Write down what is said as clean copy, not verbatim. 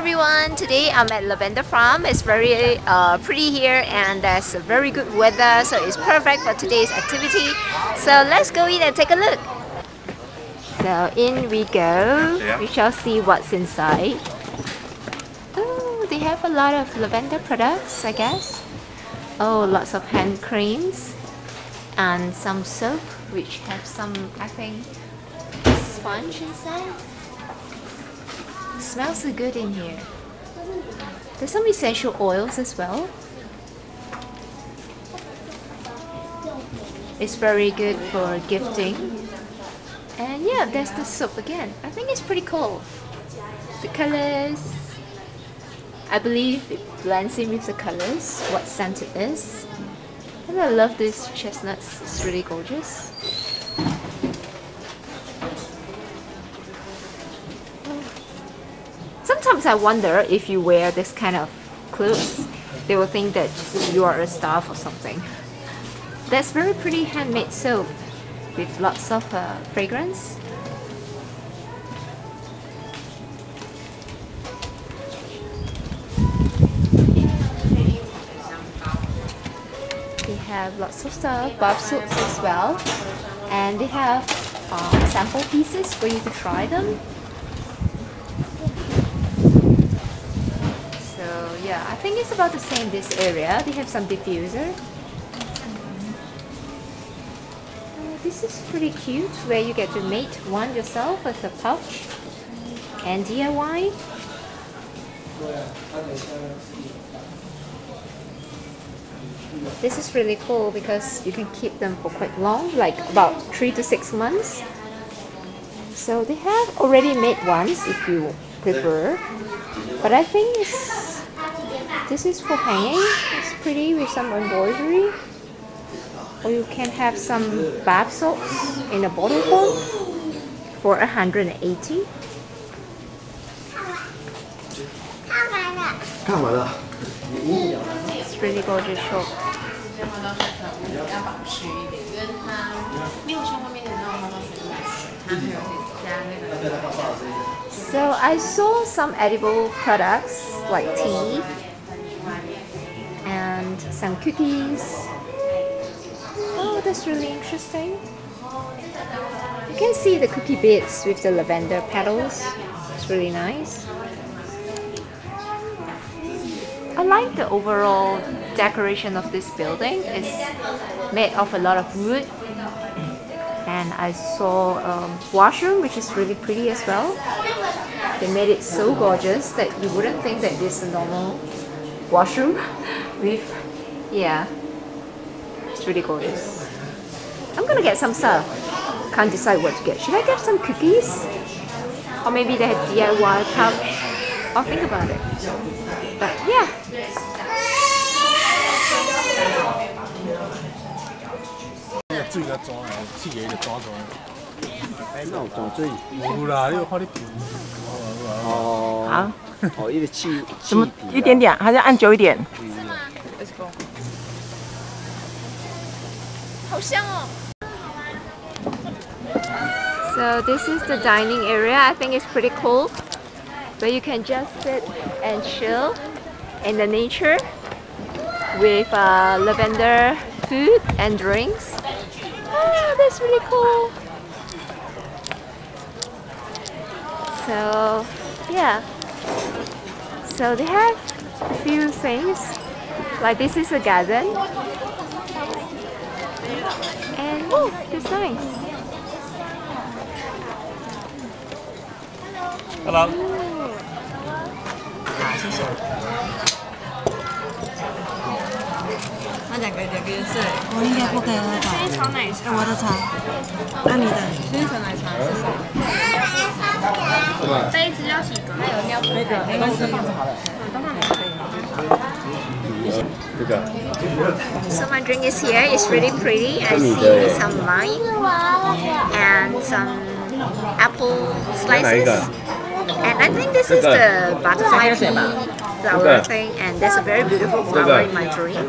everyone, today I'm at Lavender Farm. It's very pretty here and there's a very good weather, so it's perfect for today's activity. So let's go in and take a look. So in we go. We shall see what's inside. Oh, they have a lot of lavender products, I guess. Oh, lots of hand creams and some soap which have some, I think, sponge inside. It smells so good in here. There's some essential oils as well. It's very good for gifting. And yeah, there's the soap again. I think it's pretty cool. The colors, I believe it blends in with the colors, what scent it is. And I love these chestnuts, it's really gorgeous. Sometimes I wonder if you wear this kind of clothes, they will think that you are a staff or something. That's very pretty handmade soap with lots of fragrance. They have lots of stuff, bath soaps as well, and they have sample pieces for you to try them. Yeah, I think it's about the same this area. They have some diffuser. This is pretty cute, where you get to make one yourself with a pouch and DIY. This is really cool because you can keep them for quite long, like about 3 to 6 months. So they have already made ones if you prefer, but I think this is for hanging. It's pretty with some embroidery. Or you can have some bath salts in a bottle form for 180. It's really gorgeous shop. So I saw some edible products like tea and some cookies. Oh, that's really interesting. You can see the cookie bits with the lavender petals. It's really nice. I like the overall decoration of this building. It's made of a lot of wood. And I saw a washroom which is really pretty as well. They made it so gorgeous that you wouldn't think that it's a normal washroom with, yeah, it's really gorgeous. I'm gonna get some stuff. Can't decide what to get. Should I get some cookies? Or maybe they have DIY pouch? I'll think about it. But yeah.好，哦，一个气，怎么一点点，还是按久一点？好香哦。So this is the dining area. I think it's pretty cool, where you can just sit and chill in the nature with lavender food and drinks. Oh, that's really cool. So yeah, so they have a few things, like this is a garden, and oh, it's nice. Hello. 好，谢谢。那两个颜色，我应该不可以喝到。薰衣草奶茶，我的茶。那你的薰衣草奶茶是什么？杯子要洗吗？还有尿布。那个没关系，放着好了。都放两杯。So my drink is here. It's really pretty. I see some lime and some apple slices. And I think this is the butterfly pea flower thing, and there's a very beautiful flower in my drink.